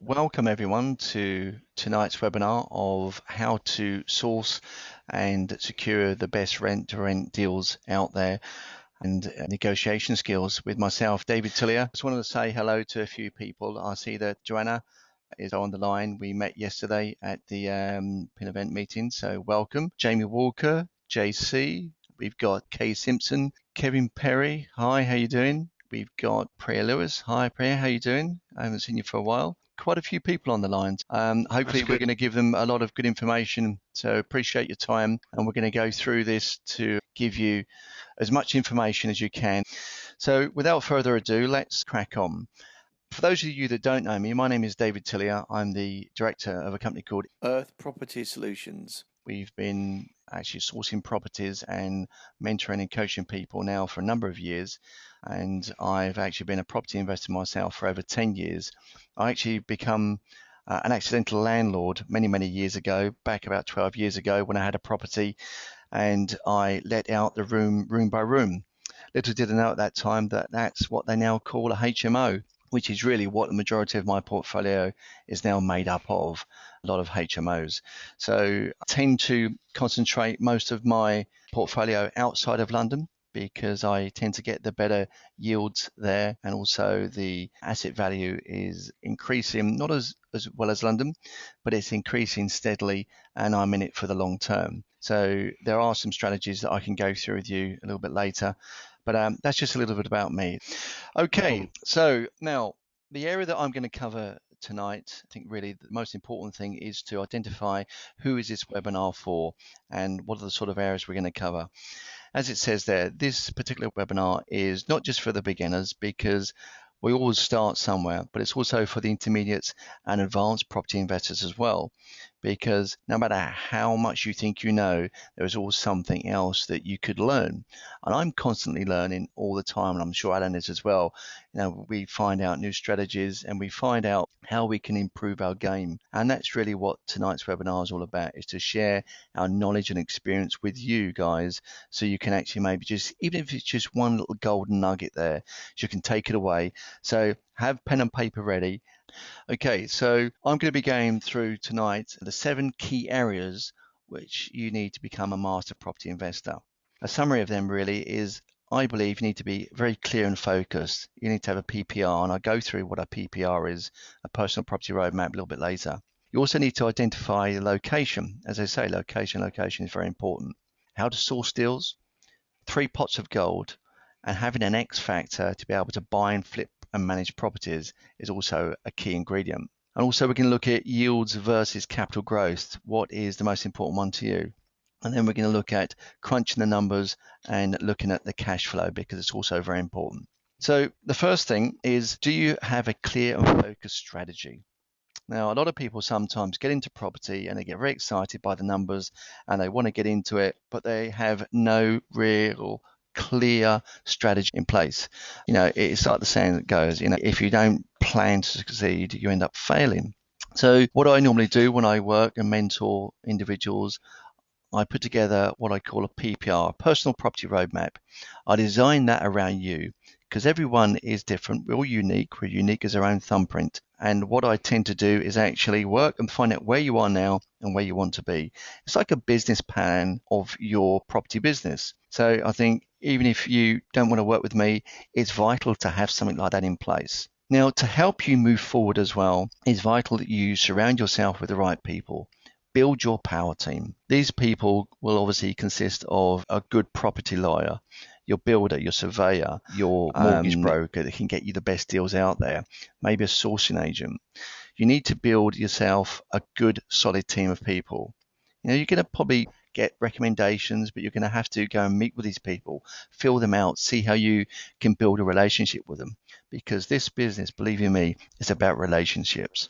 Welcome everyone to tonight's webinar of how to source and secure the best rent-to-rent deals out there and negotiation skills with myself, David Tillyer. Just wanted to say hello to a few people. I see that Joanna is on the line. We met yesterday at the PIN event meeting, so welcome. Jamie Walker, JC, we've got Kay Simpson, Kevin Perry. Hi, how you doing? We've got Priya Lewis. Hi, Priya, how you doing? I haven't seen you for a while. Quite a few people on the line. Hopefully we're going to give them a lot of good information. So appreciate your time. And we're going to go through this to give you as much information as you can. So without further ado, let's crack on. For those of you that don't know me, my name is David Tillyer. I'm the director of a company called Earth Property Solutions. We've been actually sourcing properties and mentoring and coaching people now for a number of years. And I've actually been a property investor myself for over 10 years. I actually become an accidental landlord many years ago, back about 12 years ago when I had a property and I let out the room by room. Little did I know at that time that that's what they now call a HMO, which is really what the majority of my portfolio is now made up of, a lot of HMOs. So I tend to concentrate most of my portfolio outside of London because I tend to get the better yields there, and also the asset value is increasing, not as well as London, but it's increasing steadily and I'm in it for the long term. So there are some strategies that I can go through with you a little bit later. But that's just a little bit about me. Okay, so now the area that I'm going to cover tonight, I think really the most important thing is to identify who is this webinar for and what are the sort of areas we're going to cover. As it says there, this particular webinar is not just for the beginners because we always start somewhere, but it's also for the intermediates and advanced property investors as well. Because no matter how much you think you know, there is always something else that you could learn. And I'm constantly learning all the time, and I'm sure Alan is as well. We find out new strategies and we find out how we can improve our game. And that's really what tonight's webinar is all about, is to share our knowledge and experience with you guys, so you can actually maybe just, even if it's just one little golden nugget there, you can take it away. So have pen and paper ready. Okay, so I'm going to be going through tonight the 7 key areas which you need to become a master property investor. A summary of them really is, I believe you need to be very clear and focused. You need to have a PPR, and I'll go through what a PPR is, a personal property roadmap, a little bit later. You also need to identify the location. As I say, location is very important. How to source deals, 3 pots of gold, and having an X factor to be able to buy and flip and manage properties is also a key ingredient. And also we're going to look at yields versus capital growth. What is the most important one to you? And then we're going to look at crunching the numbers and looking at the cash flow, because it's also very important. So the first thing is, do you have a clear and focused strategy? Now, a lot of people sometimes get into property and they get very excited by the numbers and they want to get into it, but they have no real clear strategy in place. It's like the saying that goes, if you don't plan to succeed, you end up failing. So what I normally do when I work and mentor individuals, I put together what I call a PPR, a personal property roadmap. I design that around you because everyone is different. We're all unique. We're unique as our own thumbprint. And what I tend to do is actually work and find out where you are now and where you want to be. It's like a business plan of your property business. So I think even if you don't want to work with me, it's vital to have something like that in place. Now, to help you move forward as well, it's vital that you surround yourself with the right people. Build your power team. These people will obviously consist of a good property lawyer, your builder, your surveyor, your mortgage broker that can get you the best deals out there, maybe a sourcing agent. You need to build yourself a good, solid team of people. You're going to probably get recommendations, but you're going to have to go and meet with these people, fill them out, see how you can build a relationship with them. Because this business, believe you me, is about relationships.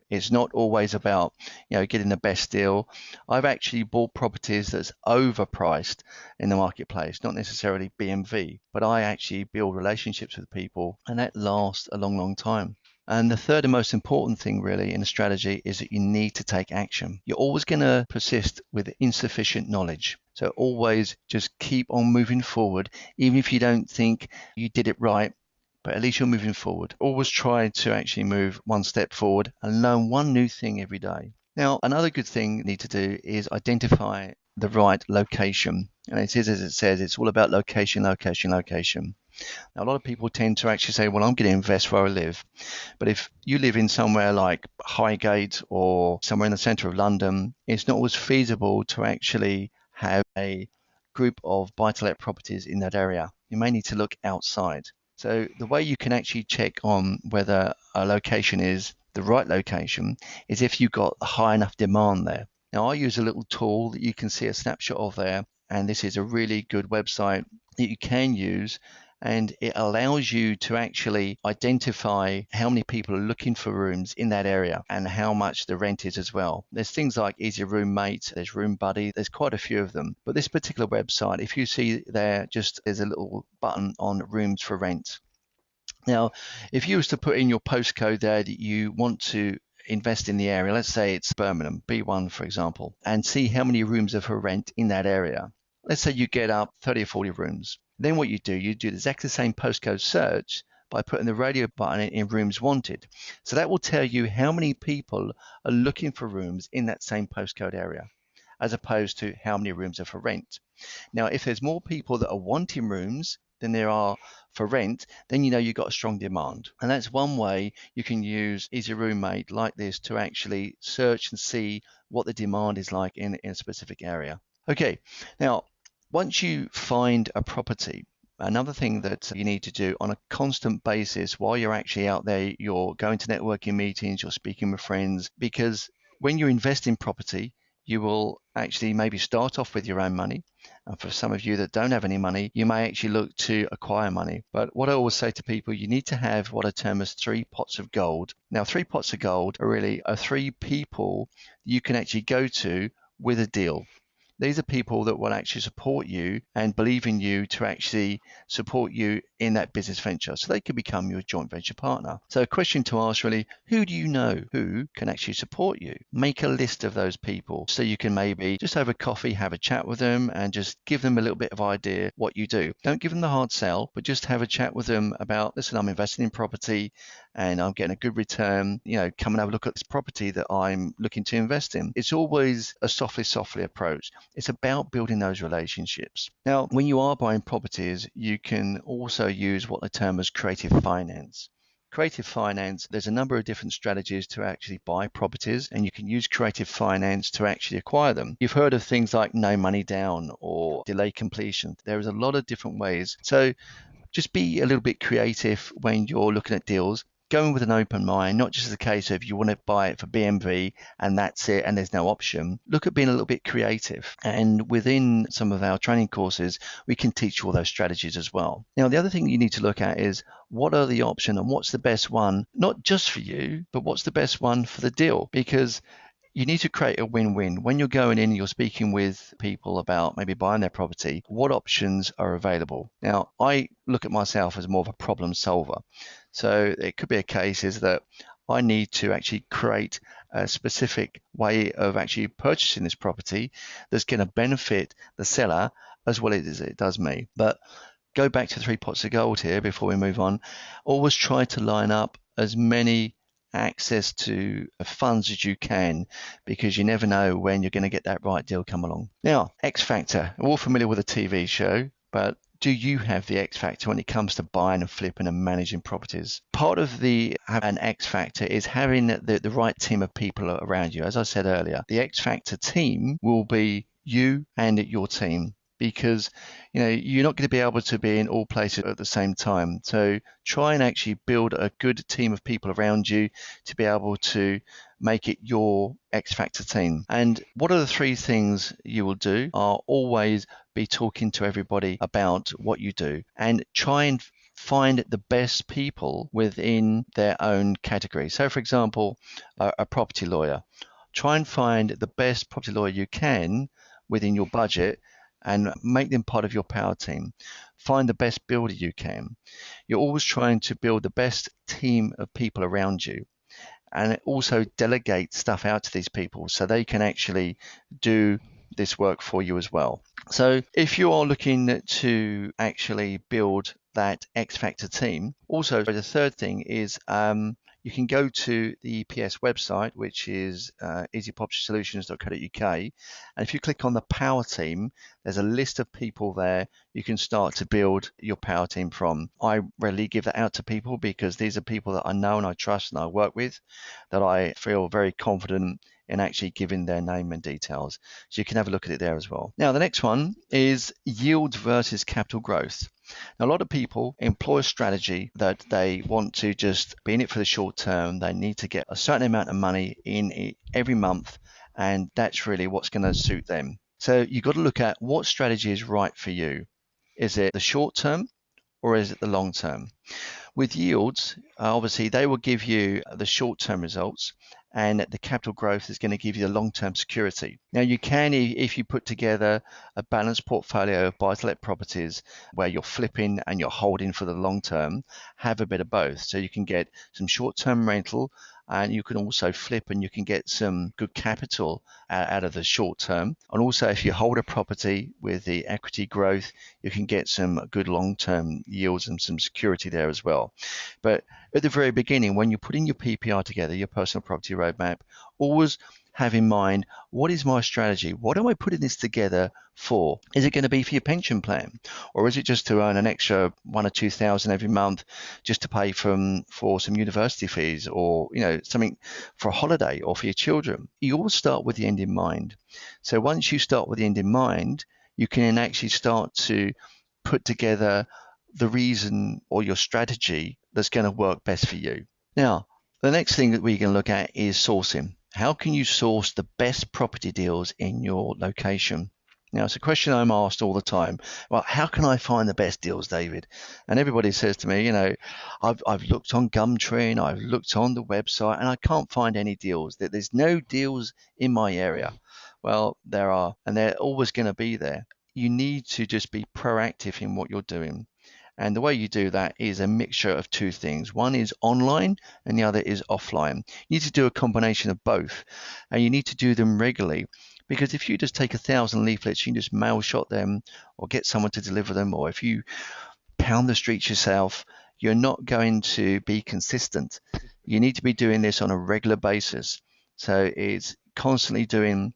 It's not always about, getting the best deal. I've actually bought properties that's overpriced in the marketplace, not necessarily BMV, but I actually build relationships with people, and that lasts a long time. And the third and most important thing really in a strategy is that you need to take action. You're always going to persist with insufficient knowledge. So always just keep on moving forward. Even if you don't think you did it right, but at least you're moving forward. Always try to actually move one step forward and learn one new thing every day. Now, another good thing you need to do is identify the right location. And it is, as it says, it's all about location, location, location. Now, a lot of people tend to actually say, well, I'm going to invest where I live. But if you live in somewhere like Highgate or somewhere in the centre of London, it's not always feasible to actually have a group of buy-to-let properties in that area. You may need to look outside. So the way you can actually check on whether a location is the right location is if you've got a high enough demand there. Now, I use a little tool that you can see a snapshot of there, and this is a really good website that you can use, and it allows you to actually identify how many people are looking for rooms in that area and how much the rent is as well. There's things like Easy Roommate, there's Room Buddy, there's quite a few of them. But this particular website, if you see there, just there's a little button on rooms for rent. Now, if you was to put in your postcode there that you want to invest in the area, let's say it's Birmingham, B1 for example, and see how many rooms are for rent in that area. Let's say you get up 30 or 40 rooms. Then what you do the exact same postcode search by putting the radio button in rooms wanted. So that will tell you how many people are looking for rooms in that same postcode area, as opposed to how many rooms are for rent. Now, if there's more people that are wanting rooms than there are for rent, then you know you've got a strong demand. And that's one way you can use Easy Roommate like this to actually search and see what the demand is like in a specific area. Okay, now, once you find a property, another thing that you need to do on a constant basis while you're actually out there, you're going to networking meetings, you're speaking with friends, because when you invest in property, you will actually maybe start off with your own money. And for some of you that don't have any money, you may actually look to acquire money. But what I always say to people, you need to have what I term as 3 pots of gold. Now, 3 pots of gold are 3 people you can actually go to with a deal. These are people that will actually support you and believe in you to actually support you in that business venture. So they could become your joint venture partner. So a question to ask really, who do you know who can actually support you? Make a list of those people so you can maybe just over coffee, have a chat with them and just give them a little bit of idea what you do. Don't give them the hard sell, but just have a chat with them about, listen, I'm investing in property and I'm getting a good return, come and have a look at this property that I'm looking to invest in. It's always a softly approach. It's about building those relationships. Now, when you are buying properties, you can also use what I term as creative finance. Creative finance, there's a number of different strategies to actually buy properties, and you can use creative finance to actually acquire them. You've heard of things like no money down or delay completion. There is a lot of different ways. So just be a little bit creative when you're looking at deals. Going with an open mind, not just a case of you want to buy it for BMV and that's it and there's no option. Look at being a little bit creative. And within some of our training courses, we can teach you all those strategies as well. Now, the other thing you need to look at is what are the options and what's the best one, not just for you, but what's the best one for the deal? Because you need to create a win-win. When you're going in, you're speaking with people about maybe buying their property, what options are available? Now, I look at myself as more of a problem solver. So it could be a case is that I need to actually create a specific way of actually purchasing this property that's going to benefit the seller as well as it does me. But go back to 3 pots of gold here before we move on. Always try to line up as many access to funds as you can, because you never know when you're going to get that right deal come along. Now, X Factor. We're all familiar with a TV show, but do you have the X Factor when it comes to buying and flipping and managing properties? Part of an X Factor is having the right team of people around you. As I said earlier, the X Factor team will be you and your team, because you're not going to be able to be in all places at the same time. So try and actually build a good team of people around you to be able to make it your X Factor team. And what are the 3 things you will do? Are always be talking to everybody about what you do and try and find the best people within their own category. So for example, a property lawyer. Try and find the best property lawyer you can within your budget and make them part of your power team. Find the best builder you can. You're always trying to build the best team of people around you, and also delegate stuff out to these people so they can actually do this work for you as well. So if you are looking to actually build that X Factor team. Also, the third thing is you can go to the EPS website, which is easypropertysolutions.co.uk, and if you click on the power team, there's a list of people there you can start to build your power team from. I rarely give that out to people because these are people that I know and I trust and I work with, that I feel very confident in actually giving their name and details. So you can have a look at it there as well. Now, the next one is yield versus capital growth. Now, a lot of people employ a strategy that they want to just be in it for the short term. They need to get a certain amount of money in every month, and that's really what's going to suit them. So you've got to look at what strategy is right for you. Is it the short term or is it the long term? With yields, obviously, they will give you the short-term results, and the capital growth is going to give you the long-term security. Now, you can, if you put together a balanced portfolio of buy-to-let properties where you're flipping and you're holding for the long term, have a bit of both. So you can get some short-term rental, and you can also flip and you can get some good capital out of the short term. And also, if you hold a property with the equity growth, you can get some good long-term yields and some security there as well. But at the very beginning, when you're putting your PPR together, your personal property roadmap, always have in mind, what is my strategy? What am I putting this together for? Is it going to be for your pension plan? Or is it just to earn an extra 1 or 2,000 every month just to pay for some university fees, or something for a holiday or for your children? You always start with the end in mind. So once you start with the end in mind, you can actually start to put together the reason or your strategy that's going to work best for you. Now, the next thing that we can look at is sourcing. How can you source the best property deals in your location? Now, it's a question I'm asked all the time. Well, how can I find the best deals, David? And everybody says to me, I've looked on Gumtree and I've looked on the website and I can't find any deals. There's no deals in my area. Well, there are, and they're always going to be there. You need to just be proactive in what you're doing. And the way you do that is a mixture of two things. One is online and the other is offline. You need to do a combination of both, and you need to do them regularly. Because if you just take 1,000 leaflets, you can just mail shot them or get someone to deliver them, or if you pound the streets yourself, you're not going to be consistent. You need to be doing this on a regular basis. So it's constantly doing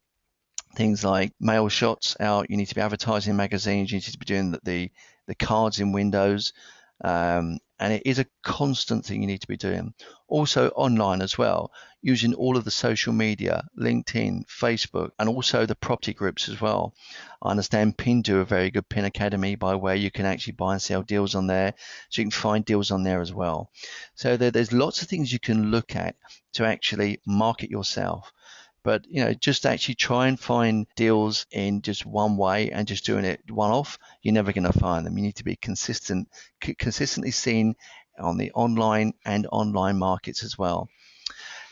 things like mail shots out. You need to be advertising in magazines. You need to be doing the cards in windows. And it is a constant thing you need to be doing. Also online as well, using all of the social media, LinkedIn, Facebook, and also the property groups as well. I understand PIN do a very good PIN Academy by where you can actually buy and sell deals on there. So you can find deals on there as well. So there's lots of things you can look at to actually market yourself. But just actually try and find deals in just one way and just doing it one off, you're never going to find them. You need to be consistently seen on the online and online markets as well.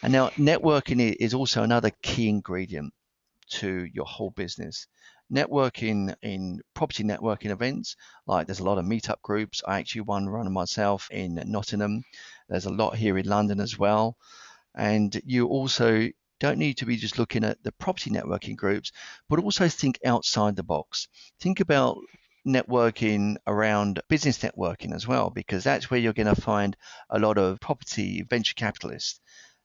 And now networking is also another key ingredient to your whole business. Networking in property networking events, like there's a lot of meetup groups. I actually run myself in Nottingham. There's a lot here in London as well. And you also don't need to be just looking at the property networking groups, but also think outside the box. Think about networking around business networking as well, because that's where you're going to find a lot of property venture capitalists.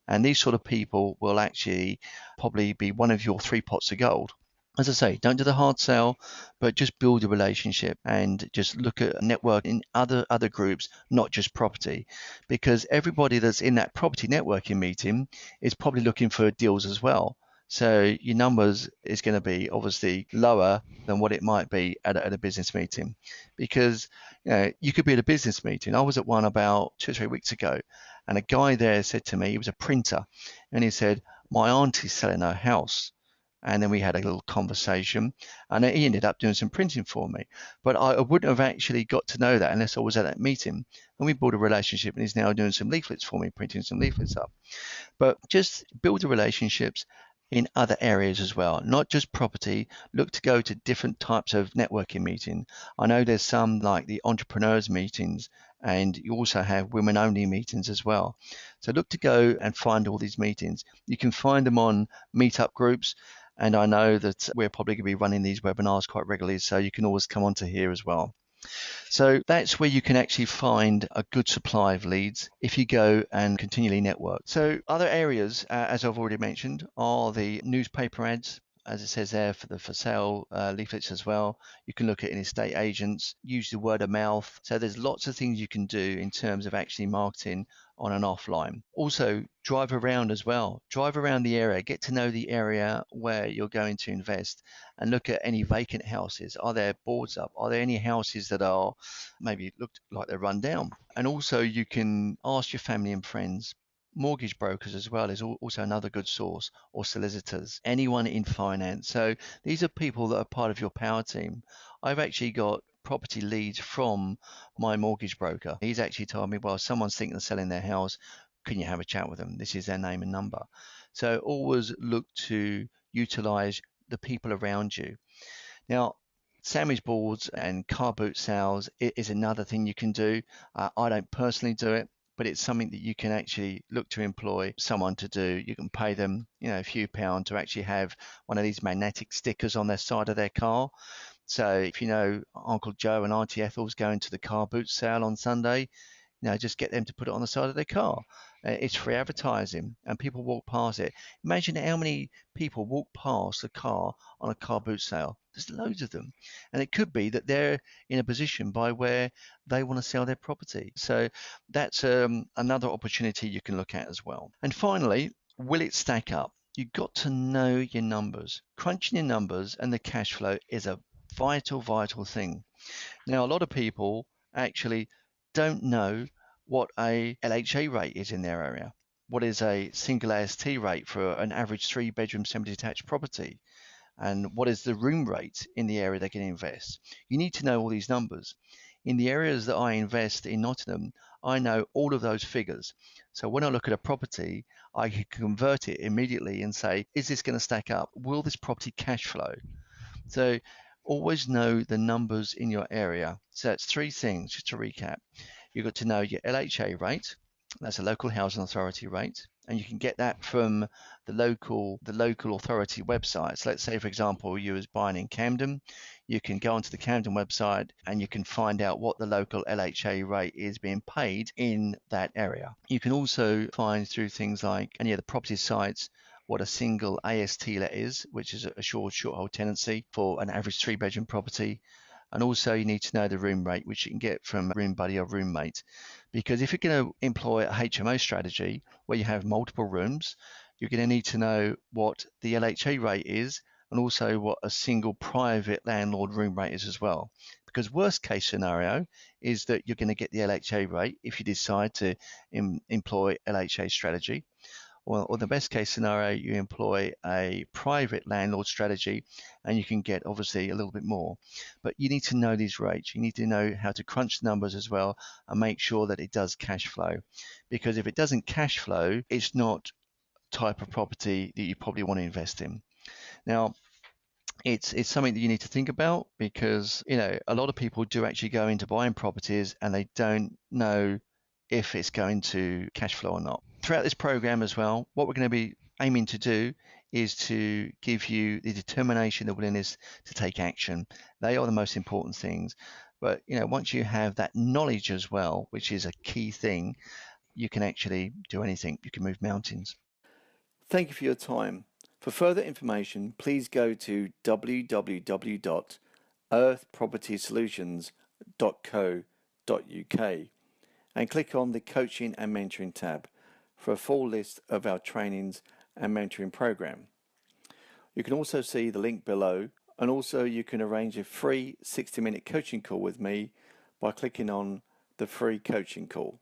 And these sort of people will actually probably be one of your 3 pots of gold. As I say, don't do the hard sell, but just build a relationship and just look at network in other groups, not just property, because everybody that's in that property networking meeting is probably looking for deals as well. So your numbers is going to be obviously lower than what it might be at a business meeting, because you could be at a business meeting. I was at one about 2 or 3 weeks ago, and a guy there said to me, he was a printer, and he said, my auntie's selling her house. And then we had a little conversation, and he ended up doing some printing for me. But I wouldn't have actually got to know that unless I was at that meeting. And we built a relationship, and he's now doing some leaflets for me, printing some leaflets up. But just build the relationships in other areas as well, not just property. Look to go to different types of networking meeting. I know there's some like the entrepreneurs meetings, and you also have women only meetings as well. So look to go and find all these meetings. You can find them on meetup groups. And I know that we're probably going to be running these webinars quite regularly, so you can always come onto here as well. So that's where you can actually find a good supply of leads if you go and continually network. So other areas, as I've already mentioned, are the newspaper ads. As it says there, for the for sale leaflets as well. You can look at in estate agents, use the word of mouth. So there's lots of things you can do in terms of actually marketing on and offline. Also, drive around as well. Drive around the area, get to know the area where you're going to invest, and look at any vacant houses. Are there boards up? Are there any houses that are maybe looked like they're run down? And also, you can ask your family and friends. Mortgage brokers as well is also another good source, or solicitors, anyone in finance. So these are people that are part of your power team. I've actually got property leads from my mortgage broker. He's actually told me, well, someone's thinking of selling their house. Can you have a chat with them? This is their name and number. So always look to utilize the people around you. Now, sandwich boards and car boot sales is another thing you can do. I don't personally do it, but it's something that you can actually look to employ someone to do. You can pay them, a few pounds to actually have one of these magnetic stickers on their side of their car. So if you know Uncle Joe and Auntie Ethel's going to the car boot sale on Sunday, just get them to put it on the side of their car. It's free advertising and people walk past it. Imagine how many people walk past a car on a car boot sale. There's loads of them. And it could be that they're in a position by where they want to sell their property. So that's another opportunity you can look at as well. And finally, will it stack up? You've got to know your numbers. Crunching your numbers and the cash flow is a vital, vital thing. Now, a lot of people actually don't know what a LHA rate is in their area. What is a single AST rate for an average 3-bedroom semi-detached property? And what is the room rate in the area they can invest? You need to know all these numbers. In the areas that I invest in Nottingham, I know all of those figures. So when I look at a property, I can convert it immediately and say, is this going to stack up? Will this property cash flow? So always know the numbers in your area. So it's 3 things, just to recap. You've got to know your LHA rate, that's a local housing authority rate, and you can get that from the local authority websites. Let's say, for example, you was buying in Camden, you can go onto the Camden website and you can find out what the local LHA rate is being paid in that area. You can also find through things like any of the property sites what a single AST let is, which is a short hold tenancy for an average 3-bedroom property. And also you need to know the room rate, which you can get from room buddy or roommate. Because if you're going to employ a HMO strategy where you have multiple rooms, you're going to need to know what the LHA rate is and also what a single private landlord room rate is as well. Because worst case scenario is that you're going to get the LHA rate if you decide to employ LHA strategy. Or the best case scenario, you employ a private landlord strategy and you can get obviously a little bit more. But you need to know these rates. You need to know how to crunch the numbers as well and make sure that it does cash flow. Because if it doesn't cash flow, it's not type of property that you probably want to invest in. Now, it's something that you need to think about because a lot of people do actually go into buying properties and they don't know if it's going to cash flow or not. Throughout this program as well, what we're going to be aiming to do is to give you the determination, the willingness to take action. They are the most important things. But once you have that knowledge as well, which is a key thing, you can actually do anything. You can move mountains. Thank you for your time. For further information, please go to www.earthpropertysolutions.co.uk and click on the Coaching and Mentoring tab for a full list of our trainings and mentoring program. You can also see the link below, and also you can arrange a free 60-minute coaching call with me by clicking on the free coaching call.